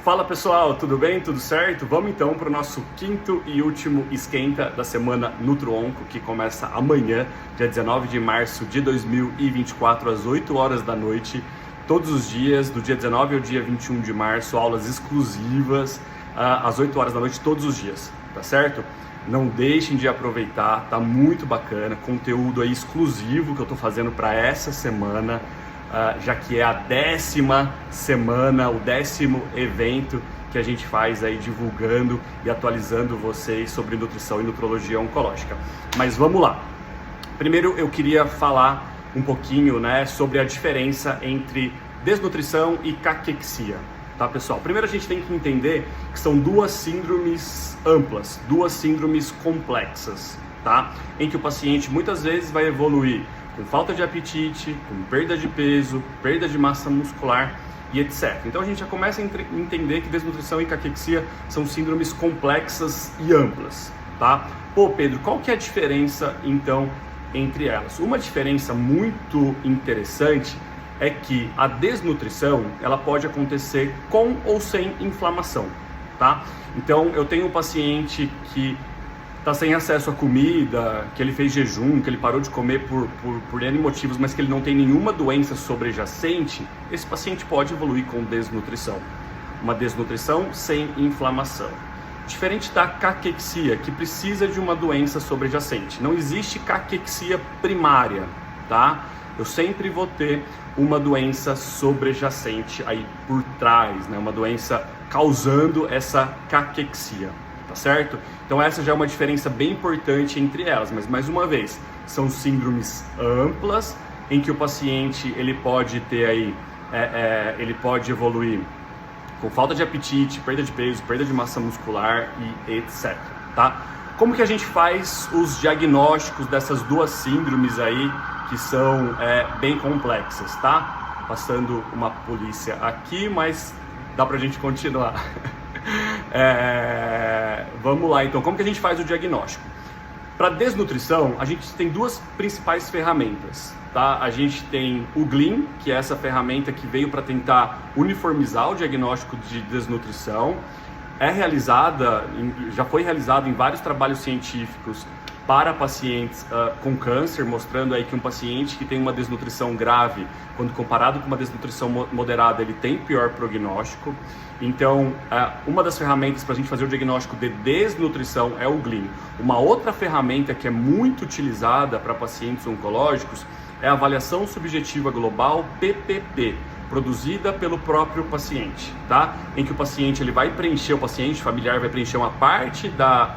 Fala pessoal, tudo bem? Tudo certo? Vamos então para o nosso quinto e último esquenta da semana NutroOnco, que começa amanhã, dia 19 de março de 2024, às 8 horas da noite, todos os dias, do dia 19 ao dia 21 de março, aulas exclusivas, às 8 horas da noite, todos os dias, tá certo? Não deixem de aproveitar, tá muito bacana, conteúdo aí exclusivo que eu tô fazendo para essa semana, já que é a 10ª semana, o 10º evento que a gente faz aí divulgando e atualizando vocês sobre nutrição e nutrologia oncológica. Mas vamos lá. Primeiro eu queria falar um pouquinho, sobre a diferença entre desnutrição e caquexia, tá, pessoal? Primeiro a gente tem que entender que são duas síndromes amplas, duas síndromes complexas, tá? Em que o paciente muitas vezes vai evoluir com falta de apetite, com perda de peso, perda de massa muscular e etc. Então a gente já começa a entender que desnutrição e caquexia são síndromes complexas e amplas, tá? Pô, Pedro, qual que é a diferença então entre elas? Uma diferença muito interessante é que a desnutrição, ela pode acontecer com ou sem inflamação, tá? Então eu tenho um paciente que está sem acesso à comida, que ele fez jejum, que ele parou de comer por N motivos, mas que ele não tem nenhuma doença sobrejacente, esse paciente pode evoluir com desnutrição. Uma desnutrição sem inflamação. Diferente da caquexia, que precisa de uma doença sobrejacente. Não existe caquexia primária, tá? Eu sempre vou ter uma doença sobrejacente aí por trás, uma doença causando essa caquexia. Tá certo? Então essa já é uma diferença bem importante entre elas, mas mais uma vez, são síndromes amplas em que o paciente ele pode ter aí, ele pode evoluir com falta de apetite, perda de peso, perda de massa muscular e etc, tá? Como que a gente faz os diagnósticos dessas duas síndromes aí que são bem complexas, tá? Passando uma polícia aqui, mas dá pra gente continuar. Vamos lá então, como que a gente faz o diagnóstico? Para desnutrição, a gente tem duas principais ferramentas, tá? A gente tem o GLIM, que é essa ferramenta que veio para tentar uniformizar o diagnóstico de desnutrição. Já foi realizado em vários trabalhos científicos para pacientes com câncer, mostrando aí que um paciente que tem uma desnutrição grave, quando comparado com uma desnutrição moderada, ele tem pior prognóstico. Então, uma das ferramentas para a gente fazer o diagnóstico de desnutrição é o GLIM. Uma outra ferramenta que é muito utilizada para pacientes oncológicos é a avaliação subjetiva global PPP, produzida pelo próprio paciente, tá? Em que o paciente o paciente familiar vai preencher uma parte da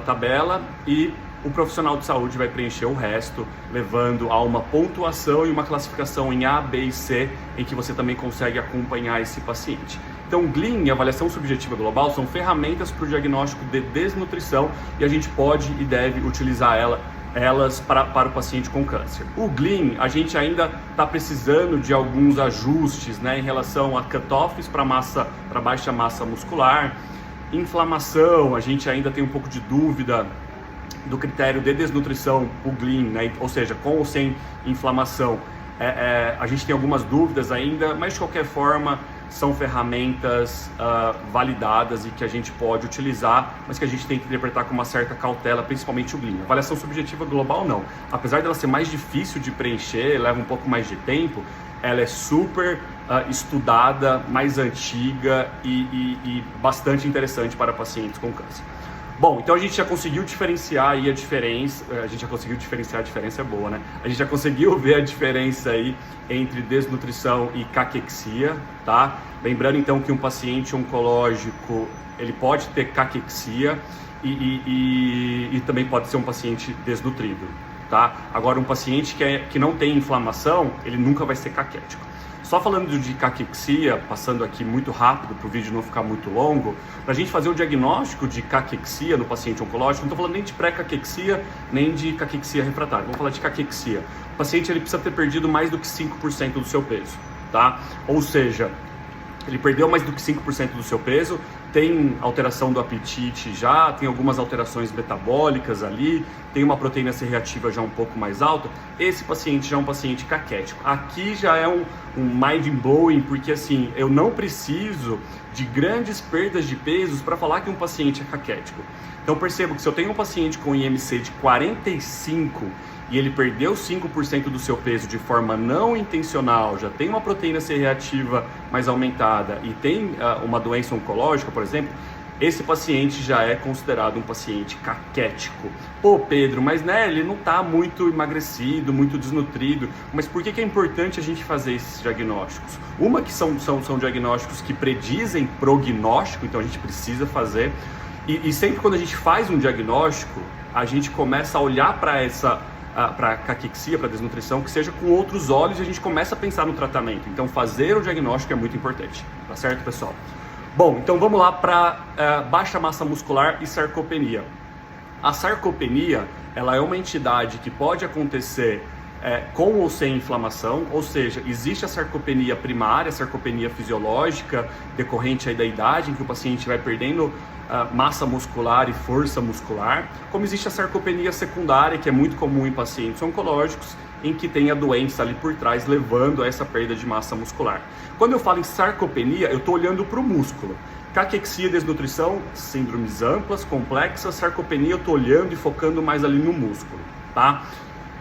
tabela e o profissional de saúde vai preencher o resto, levando a uma pontuação e uma classificação em A, B e C, em que você também consegue acompanhar esse paciente. Então, GLIM e avaliação subjetiva global são ferramentas para o diagnóstico de desnutrição e a gente pode e deve utilizar elas para o paciente com câncer. O GLIM, a gente ainda está precisando de alguns ajustes, em relação a cutoffs para baixa massa muscular. Inflamação, a gente ainda tem um pouco de dúvida do critério de desnutrição, o GLIM, ou seja, com ou sem inflamação. A gente tem algumas dúvidas ainda, mas de qualquer forma são ferramentas validadas e que a gente pode utilizar, mas que a gente tem que interpretar com uma certa cautela, principalmente o GLIM. Avaliação subjetiva global não. Apesar dela ser mais difícil de preencher, leva um pouco mais de tempo, ela é super estudada, mais antiga e bastante interessante para pacientes com câncer. Bom, então a gente já conseguiu diferenciar aí a diferença, a diferença é boa, A gente já conseguiu ver a diferença aí entre desnutrição e caquexia, tá? Lembrando então que um paciente oncológico, ele pode ter caquexia e também pode ser um paciente desnutrido, tá? Agora, um paciente que não tem inflamação, ele nunca vai ser caquético. Só falando de caquexia, passando aqui muito rápido para o vídeo não ficar muito longo, para a gente fazer o diagnóstico de caquexia no paciente oncológico, não estou falando nem de pré-caquexia, nem de caquexia refratária, vamos falar de caquexia. O paciente ele precisa ter perdido mais do que 5% do seu peso, tá? Ou seja, ele perdeu mais do que 5% do seu peso, tem alteração do apetite já, tem algumas alterações metabólicas ali, tem uma proteína C reativa já um pouco mais alta. Esse paciente já é um paciente caquético. Aqui já é um mind blowing, porque assim, eu não preciso de grandes perdas de pesos para falar que um paciente é caquético. Então percebo que se eu tenho um paciente com IMC de 45 e ele perdeu 5% do seu peso de forma não intencional, já tem uma proteína C reativa mais aumentada e tem uma doença oncológica, por exemplo, esse paciente já é considerado um paciente caquético. Pô, Pedro, mas né, ele não está muito emagrecido, muito desnutrido. Mas por que é importante a gente fazer esses diagnósticos? Uma que são diagnósticos que predizem prognóstico, então a gente precisa fazer. E sempre quando a gente faz um diagnóstico, a gente começa a olhar para para caquexia, para desnutrição, que seja com outros olhos, e a gente começa a pensar no tratamento. Então fazer o diagnóstico é muito importante, tá certo, pessoal? Bom, então vamos lá para baixa massa muscular e sarcopenia. A sarcopenia, ela é uma entidade que pode acontecer com ou sem inflamação, ou seja, existe a sarcopenia primária, a sarcopenia fisiológica, decorrente aí da idade, em que o paciente vai perdendo massa muscular e força muscular, como existe a sarcopenia secundária, que é muito comum em pacientes oncológicos, em que tem a doença ali por trás, levando a essa perda de massa muscular. Quando eu falo em sarcopenia, eu estou olhando para o músculo. Caquexia e desnutrição, síndromes amplas, complexas. Sarcopenia, eu estou olhando e focando mais ali no músculo, tá?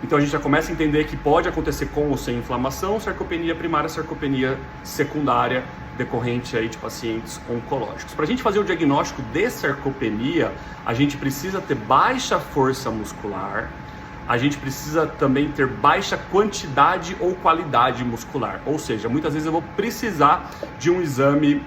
Então a gente já começa a entender que pode acontecer com ou sem inflamação, sarcopenia primária, sarcopenia secundária, decorrente aí de pacientes oncológicos. Para a gente fazer o diagnóstico de sarcopenia, a gente precisa ter baixa força muscular, a gente precisa também ter baixa quantidade ou qualidade muscular. Ou seja, muitas vezes eu vou precisar de um exame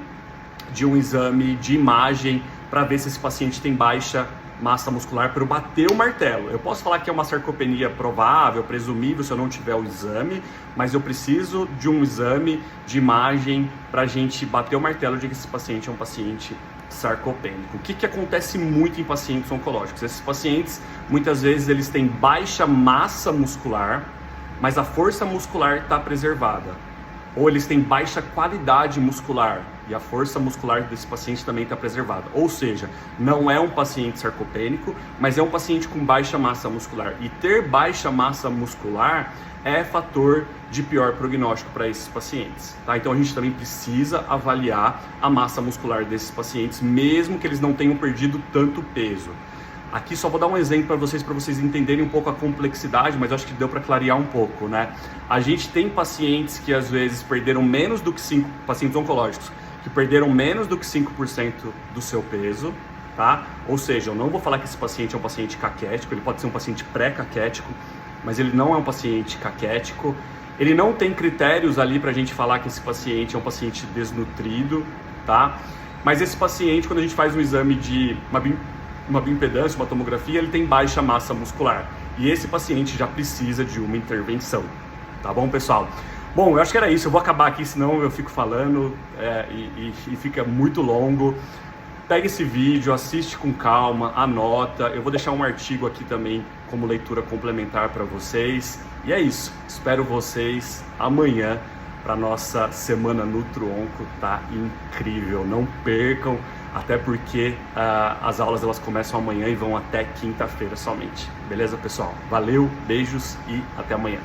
de imagem para ver se esse paciente tem baixa massa muscular, para eu bater o martelo. Eu posso falar que é uma sarcopenia provável, presumível, se eu não tiver o exame, mas eu preciso de um exame de imagem para a gente bater o martelo de que esse paciente é um paciente sarcopênico. O que acontece muito em pacientes oncológicos? Esses pacientes, muitas vezes, eles têm baixa massa muscular, mas a força muscular está preservada. Ou eles têm baixa qualidade muscular e a força muscular desse paciente também está preservada. Ou seja, não é um paciente sarcopênico, mas é um paciente com baixa massa muscular. E ter baixa massa muscular é fator de pior prognóstico para esses pacientes, tá? Então a gente também precisa avaliar a massa muscular desses pacientes, mesmo que eles não tenham perdido tanto peso. Aqui só vou dar um exemplo para vocês entenderem um pouco a complexidade, mas acho que deu para clarear um pouco, né? A gente tem pacientes que às vezes perderam menos do que pacientes oncológicos, que perderam menos do que 5% do seu peso, tá? Ou seja, eu não vou falar que esse paciente é um paciente caquético, ele pode ser um paciente pré-caquético, mas ele não é um paciente caquético. Ele não tem critérios ali para a gente falar que esse paciente é um paciente desnutrido, tá? Mas esse paciente, quando a gente faz um exame de uma bioimpedância, uma tomografia, ele tem baixa massa muscular. E esse paciente já precisa de uma intervenção. Tá bom, pessoal? Bom, eu acho que era isso. Eu vou acabar aqui, senão eu fico falando e fica muito longo. Pega esse vídeo, assiste com calma, anota. Eu vou deixar um artigo aqui também como leitura complementar para vocês. E é isso. Espero vocês amanhã para nossa semana NutroOnco. Tá incrível. Não percam. Até porque as aulas elas começam amanhã e vão até quinta-feira somente. Beleza, pessoal? Valeu, beijos e até amanhã.